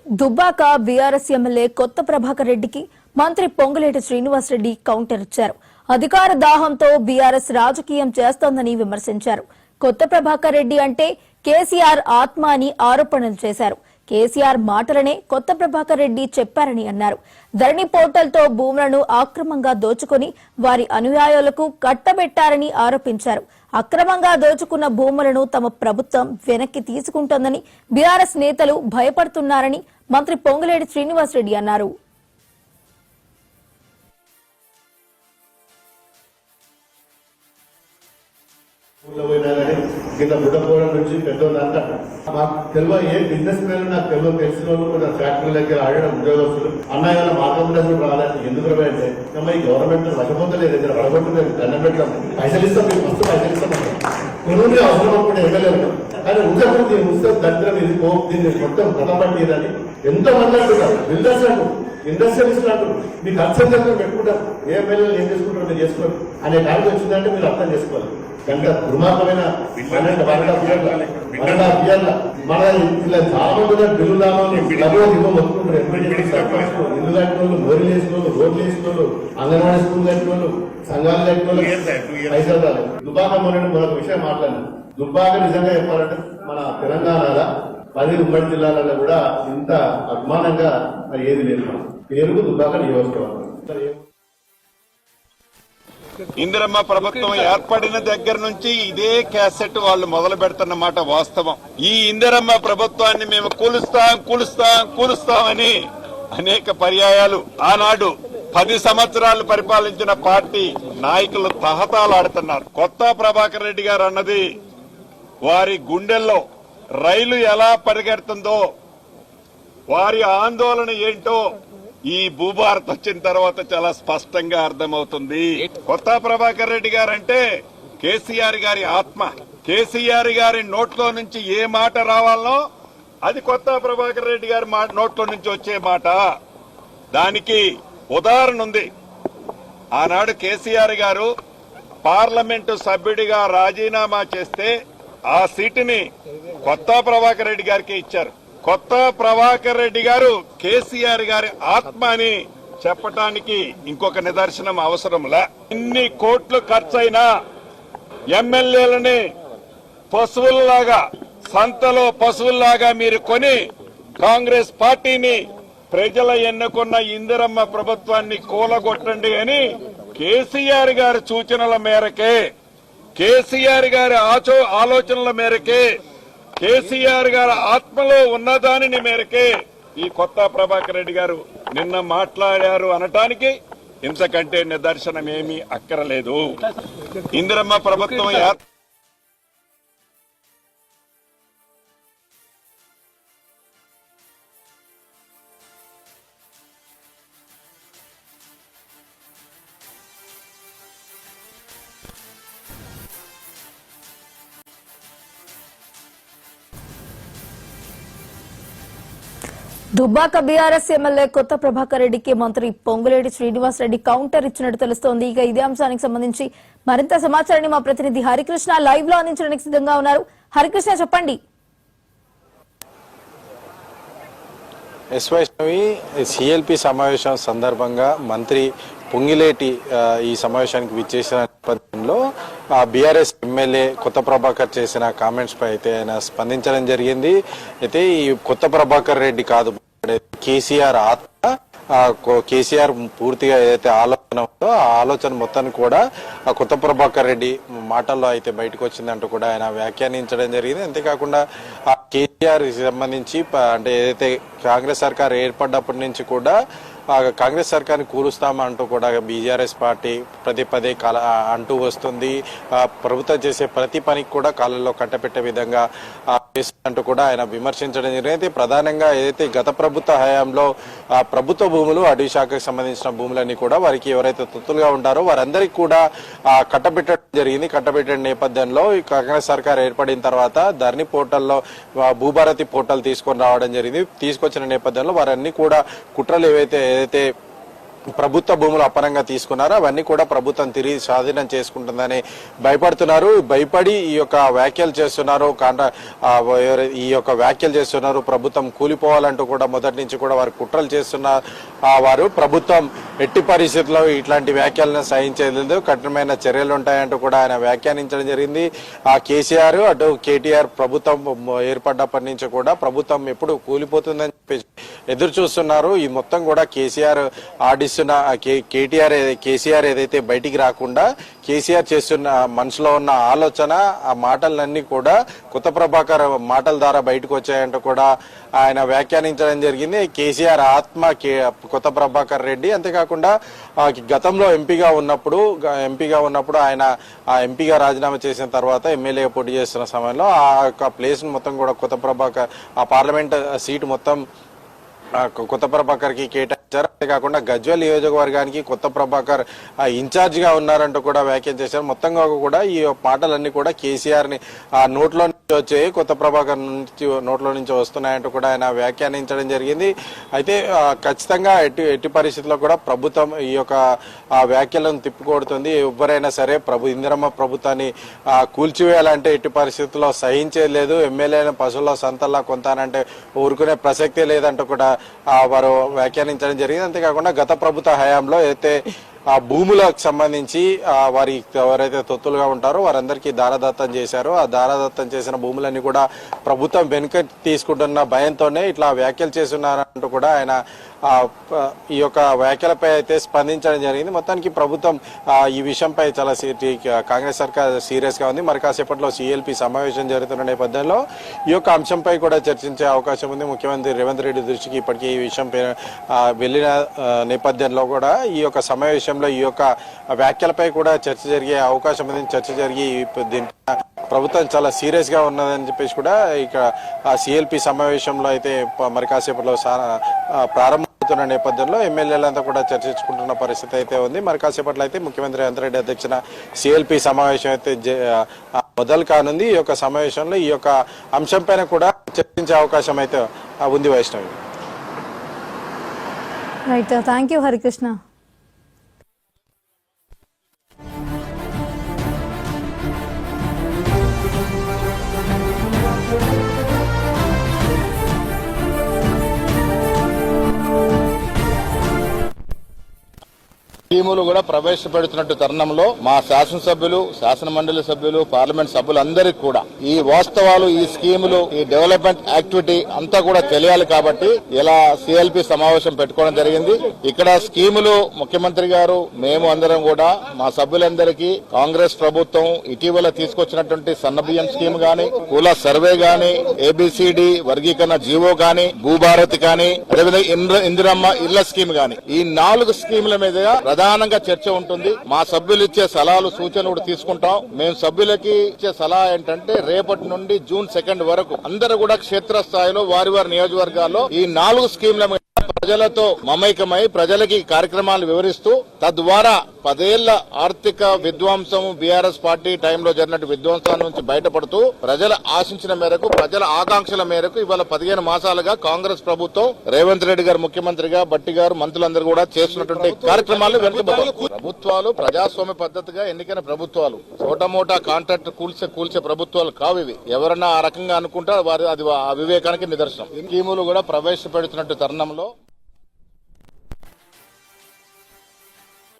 Dubbaka BRS MLA కొత్త ప్రభాకర్ రెడ్డికి మంత్రి పొంగులేటి శ్రీనివాసరెడ్డి కౌంటర్ ఇచ్చారు. అధికార దాహంతో బీఆర్ఎస్ రాజకీయం చేస్తోందని విమర్శించారు. కొత్త ప్రభాకర్ రెడ్డి అంటే కేసీఆర్ ఆత్మ అని ఆరోపణలు చేశారు. కేసీఆర్ మాటలనే కొత్త ప్రభాకర్ రెడ్డి చెప్పారని అన్నారు. ధరణి పోర్టల్తో భూములను అక్రమంగా దోచుకుని వారి అనుయాయులకు కట్టబెట్టారని ఆరోపించారు. అక్రమంగా దోచుకున్న భూములను తమ ప్రభుత్వం వెనక్కి తీసుకుంటోందని బీఆర్ఎస్ నేతలు భయపడుతున్నారని మంత్రి పొంగులేటి శ్రీనివాసరెడ్డి అన్నారు. కింద బుడ్డపోవడం నుంచి పెద్దోళ్ళంతా మాకు తెలియ ఏ బిజినెస్ మ్యాన్ నాకు తెలిసిన వాళ్ళు ఫ్యాక్టరీ దగ్గర ఆడడం ఉద్యోగస్తులు అన్నయ్య మార్గంలో రాలేదు. ఎందుకు అంటే ఈ గవర్నమెంట్ రకపోతలేదు, దగ్గర పడగొట్టలేదు, దండం పెట్టాం, పైసలు ఇస్తాం, మీకు మస్తు పైసలు ఇస్తాం, కొనుగోలు అవసరం కూడా ఇవ్వలేదు. కానీ ఉద్యోగం ఉత్సవ దగ్గర ఇది దీన్ని మొత్తం కథపట్టిదని ఎంతో మంది అంటున్నారు. బిల్డర్స్ అంటూ ఇండస్ట్రియలిస్టులు అంటూ మీకు అర్థం దగ్గర పెట్టుకుంటారు. ఏ ఎమ్మెల్యేలు ఏం చేసుకుంటారో మీరు చేసుకోండి అనే కాడికి వచ్చిందంటే మీరు అర్థం చేసుకోవాలి. కనుక దుర్మార్గమైన 12.5 ఇయర్ల మన ఇలా చాలా మంది బిల్లు మొత్తుకుంటారు. ఇల్లు కట్టిన వాళ్ళు, మోరీలు వేసిన వాళ్ళు, రోడ్లు వేసిన వాళ్ళు, అంగన్వాడీ స్కూల్ కట్టిన వాళ్ళు, సంఘాలు కట్టిన వాళ్ళు పైసలు రాలేదు. దుబ్బాక మరొక విషయం మాట్లాడాను. దుబ్బాక నిజంగా చెప్పాలంటే మన తెలంగాణలో 10 ఉమ్మడి జిల్లాలలో కూడా ఇంత అభిమానంగా మరి ఏది లేదు. పేరుకు దుబ్బాక నియోజకవర్గం. ఇందిరమ్మ ప్రభుత్వం ఏర్పడిన దగ్గర నుంచి ఇదే క్యాసెట్ వాళ్ళు మొదలు పెడుతున్నమాట వాస్తవం. ఈ ఇందిరమ్మ ప్రభుత్వాన్ని మేము కూలుస్తామని అనేక పర్యాయాలు ఆనాడు 10 సంవత్సరాలు పరిపాలించిన పార్టీ నాయకులు తహతాలాడుతున్నారు. కొత్త ప్రభాకర్ రెడ్డి గారు అన్నది వారి గుండెల్లో రైలు ఎలా పరిగెడుతుందో, వారి ఆందోళన ఏంటో ఈ భూభారత్ వచ్చిన తర్వాత చాలా స్పష్టంగా అర్థమవుతుంది. కొత్త ప్రభాకర్ రెడ్డి గారంటే కేసీఆర్ గారి ఆత్మ. కేసీఆర్ గారి నోట్లో నుంచి ఏ మాట రావాలనో అది కొత్త ప్రభాకర్ రెడ్డి గారి నోట్లో నుంచి వచ్చే మాట. దానికి ఉదాహరణ ఉంది. ఆనాడు కేసీఆర్ గారు పార్లమెంటు సభ్యుడిగా రాజీనామా చేస్తే ఆ సీటుని కొత్త ప్రభాకర్ రెడ్డి గారికి ఇచ్చారు. కొత్త ప్రభాకర్ రెడ్డి గారు కేసీఆర్ గారి ఆత్మ అని చెప్పటానికి ఇంకొక నిదర్శనం అవసరంలా. ఇన్ని కోట్లు ఖర్చయినా ఎమ్మెల్యేలని పశువుల్లాగా, సంతలో పశువుల్లాగా మీరు కొని కాంగ్రెస్ పార్టీని ప్రజల ఎన్నుకున్న ఇందిరమ్మ ప్రభుత్వాన్ని కూలగొట్టండి అని కేసీఆర్ గారి సూచనల మేరకే, కేసీఆర్ గారి ఆలోచనల మేరకే, కేసీఆర్ గారి ఆత్మలో ఉన్నదానిని మేరకే ఈ కొత్త ప్రభాకర్ రెడ్డి గారు నిన్న మాట్లాడారు అనటానికి ఇంతకంటే నిదర్శనం ఏమీ అక్కరలేదు. ఇందిరమ్మ ప్రభుత్వం దుబ్బాక బీఆర్ఎస్ ఎమ్మెల్యే కొత్త ప్రభాకర్ రెడ్డికి మంత్రి పొంగులేటి శ్రీనివాసరెడ్డి కౌంటర్ ఇచ్చినట్టు తెలుస్తోంది. ఇక ఇదే అంశానికి సంబంధించి మరింత సమాచారాన్ని మా ప్రతినిధి హరికృష్ణ లైవ్ లో అందించడానికి సిద్ధంగా ఉన్నారు. హరికృష్ణ, చెప్పండి. ఎస్వైష్ణవి, సిఎల్పి సమావేశం సందర్భంగా మంత్రి పొంగిలేటి ఈ సమావేశానికి విచ్చేసిన నేపథ్యంలో బీఆర్ఎస్ ఎమ్మెల్యే కొత్త ప్రభాకర్ చేసిన కామెంట్స్ పై అయితే ఆయన స్పందించడం జరిగింది. అయితే ఈ కొత్త ప్రభాకర్ రెడ్డి కాదు, కేసీఆర్ ఆత్మ, కేసీఆర్ పూర్తిగా ఏదైతే ఆలోచన ఉందో ఆ ఆలోచన మొత్తాన్ని కూడా కొత్త ప్రభాకర్ రెడ్డి మాటల్లో అయితే బయటకు వచ్చిందంటూ కూడా ఆయన వ్యాఖ్యానించడం జరిగింది. అంతేకాకుండా ఆ కేసీఆర్ సంబంధించి అంటే ఏదైతే కాంగ్రెస్ సర్కార్ ఏర్పడ్డప్పటి నుంచి కూడా కాంగ్రెస్ సర్కార్ని కూలుస్తామంటూ కూడా బీఆర్ఎస్ పార్టీ పదే అంటూ వస్తుంది. ప్రభుత్వం చేసే ప్రతి పనికి కూడా కాళ్ళల్లో కట్టపెట్టే విధంగా చేస్తుందంటూ కూడా ఆయన విమర్శించడం జరిగింది. ప్రధానంగా ఏదైతే గత ప్రభుత్వ హయాంలో ప్రభుత్వ భూములు, అటవీ శాఖకు సంబంధించిన భూములన్నీ కూడా వారికి ఎవరైతే తొత్తులుగా ఉంటారో వారందరికీ కూడా కట్టబెట్టడం జరిగింది. కట్టబెట్టిన నేపథ్యంలో ఈ కాంగ్రెస్ సర్కార్ ఏర్పడిన తర్వాత ధరణి పోర్టల్లో భూభారతి పోర్టల్ తీసుకొని రావడం జరిగింది. తీసుకొచ్చిన నేపథ్యంలో వారన్నీ కూడా కుట్రలు ఏదైతే ప్రభుత్వ భూములు అపరంగా తీసుకున్నారు. అవన్నీ కూడా ప్రభుత్వం తిరిగి స్వాధీనం చేసుకుంటుందని భయపడుతున్నారు. భయపడి ఈ యొక్క వ్యాఖ్యలు చేస్తున్నారు. ఈ యొక్క వ్యాఖ్యలు చేస్తున్నారు. ప్రభుత్వం కూలిపోవాలంటూ కూడా మొదటి నుంచి కూడా వారు కుట్రలు చేస్తున్న వారు ప్రభుత్వం ఎట్టి పరిస్థితుల్లో ఇట్లాంటి వ్యాఖ్యలను సహించలేదు, కఠినమైన చర్యలు ఉంటాయంటూ కూడా ఆయన వ్యాఖ్యానించడం జరిగింది. కేసీఆర్ అటు కేటీఆర్ ప్రభుత్వం ఏర్పడ్డప్పటి నుంచి కూడా ప్రభుత్వం ఎప్పుడు కూలిపోతుందని చెప్పి ఎదురు చూస్తున్నారు. ఈ మొత్తం కూడా కేసీఆర్ ఆడిస్తున్న కేసీఆర్ ఏదైతే బయటికి రాకుండా కేసీఆర్ చేస్తున్న మనసులో ఉన్న ఆలోచన, ఆ మాటలన్నీ కూడా కొత్త ప్రభాకర్ మాటల ద్వారా బయటకు వచ్చాయంటూ కూడా ఆయన వ్యాఖ్యానించడం జరిగింది. కేసీఆర్ ఆత్మ కొత్త ప్రభాకర్ రెడ్డి. అంతేకాకుండా గతంలో ఎంపీగా ఉన్నప్పుడు ఆయన ఆ ఎంపీగా రాజీనామా చేసిన తర్వాత ఎమ్మెల్యేగా పోటీ చేస్తున్న సమయంలో ఆ యొక్క ప్లేస్ మొత్తం కూడా కొత్త ప్రభాకర్, ఆ పార్లమెంట్ సీటు మొత్తం కొత్త ప్రభాకర్ కి కేటాయించారు. అంతేకాకుండా గజ్వేల్ నియోజకవర్గానికి కొత్త ప్రభాకర్ ఇన్ఛార్జ్ గా ఉన్నారంటూ కూడా వ్యాఖ్య చేశారు. మొత్తంగా కూడా ఈ మాటలన్నీ కూడా కేసీఆర్ ని నోట్లో నుంచి వచ్చాయి, కొత్త ప్రభాకర్ నుంచి నోట్లో నుంచి వస్తున్నాయంటూ కూడా ఆయన వ్యాఖ్యానించడం జరిగింది. అయితే ఖచ్చితంగా ఎట్టి పరిస్థితుల్లో కూడా ప్రభుత్వం ఈ యొక్క వ్యాఖ్యలను తిప్పికొడుతుంది. ఎవరైనా సరే ఇందిరమ్మ ప్రభుత్వాన్ని కూల్చివేయాలంటే ఎట్టి పరిస్థితుల్లో సహించేది లేదు. ఎమ్మెల్యేలను పశువుల సంతల్లా కొంతానంటే ఊరుకునే ప్రసక్తే లేదంటూ కూడా వారు వ్యాఖ్యానించడం జరిగింది. అంతేకాకుండా గత ప్రభుత్వ హయాంలో అయితే ఆ భూములకు సంబంధించి వారి ఎవరైతే తొత్తులుగా ఉంటారో వారందరికీ దారదత్తం చేశారు. ఆ దారదత్తం చేసిన భూములన్నీ కూడా ప్రభుత్వం వెనుక తీసుకుంటున్న భయంతోనే ఇట్లా వ్యాఖ్యలు చేస్తున్నారంటూ కూడా ఆయన ఈ యొక్క వ్యాఖ్యలపై అయితే స్పందించడం జరిగింది. మొత్తానికి ప్రభుత్వం ఈ విషయంపై చాలా కాంగ్రెస్ సర్కార్ సీరియస్ గా ఉంది. మరి కాసేపట్లో సిఎల్పి సమావేశం జరుగుతున్న నేపథ్యంలో ఈ యొక్క అంశంపై కూడా చర్చించే అవకాశం ఉంది. ముఖ్యమంత్రి రేవంత్ రెడ్డి దృష్టికి ఇప్పటికీ ఈ విషయంపై వెళ్లిన నేపథ్యంలో కూడా ఈ యొక్క సమావేశంలో ఈ యొక్క వ్యాఖ్యలపై కూడా చర్చ జరిగే అవకాశం ఉంది. చర్చ జరిగి దీనిపై ప్రభుత్వం చాలా సీరియస్ గా ఉన్నదని చెప్పేసి కూడా ఇక సిఎల్పి సమావేశంలో అయితే మరి కాసేపట్లో ప్రారంభమవుతున్న నేపథ్యంలో ఎమ్మెల్యేలంతా కూడా చర్చించుకుంటున్న పరిస్థితి అయితే ఉంది. మరి కాసేపట్లో అయితే ముఖ్యమంత్రి రేవంత్ రెడ్డి అధ్యక్షన సిఎల్పి సమావేశం అయితే మొదలు కానుంది. ఈ యొక్క సమావేశంలో ఈ యొక్క అంశంపైన కూడా చర్చించే అవకాశం అయితే ఉంది. Vaishnavi. Right, thank you Harikrishna. స్కీములు కూడా ప్రవేశపెడుతున్నట్టు తరుణంలో మా శాసనసభ్యులు, శాసన మండలి సభ్యులు, పార్లమెంట్ సభ్యులందరికీ కూడా ఈ వాస్తవాలు, ఈ స్కీములు, ఈ డెవలప్మెంట్ యాక్టివిటీ అంతా కూడా తెలియాలి కాబట్టి ఇలా సిఎల్పి సమావేశం పెట్టుకోవడం జరిగింది. ఇక్కడ స్కీములు ముఖ్యమంత్రి గారు, మేము అందరం కూడా మా సభ్యులందరికీ కాంగ్రెస్ ప్రభుత్వం ఇటీవల తీసుకొచ్చినటువంటి సన్నబియ్యం స్కీమ్ గాని, కుల సర్వే గాని, ఏబిసిడి వర్గీకరణ జీవో గాని, భూభారతి గాని, అదేవిధంగా ఇందిరమ్మ ఇళ్ల స్కీమ్ గాని, ఈ 4 స్కీముల మీద ప్రధానంగా చర్చ ఉంటుంది. మా సభ్యులు ఇచ్చే సలహాలు, సూచనలు కూడా తీసుకుంటాం. మేము సభ్యులకి ఇచ్చే సలహా ఏంటంటే రేపటి నుండి జూన్ 2 వరకు అందరూ కూడా క్షేత్రస్థాయిలో వారి వారి నియోజకవర్గాల్లో ఈ 4 స్కీమ్ల ప్రజలతో మమైకమై ప్రజలకి కార్యక్రమాలు వివరిస్తూ తద్వారా 10 ఏళ్ల ఆర్థిక విధ్వంసం, బీఆర్ఎస్ పార్టీ టైంలో జరిగినట్టు విధ్వంసాల నుంచి బయటపడుతూ ప్రజల ఆశించిన మేరకు, ప్రజల ఆకాంక్షల మేరకు ఇవాళ 15 మాసాలుగా కాంగ్రెస్ ప్రభుత్వం రేవంత్ రెడ్డి గారు ముఖ్యమంత్రిగా, బట్టి గారు, మంత్రులందరూ కూడా చేస్తున్నటువంటి కార్యక్రమాలు ప్రభుత్వాలు ప్రజాస్వామ్య పద్ధతిగా ఎన్నికైన ప్రభుత్వాలు, చోటమోటా కాంట్రాక్ట్ కూల్చే ప్రభుత్వాలు కావు ఇవి. ఎవరన్నా ఆ రకంగా అనుకుంటే అది అవివేకానికి నిదర్శనం. స్కీములు కూడా ప్రవేశపెడుతున్నట్టు తరుణంలో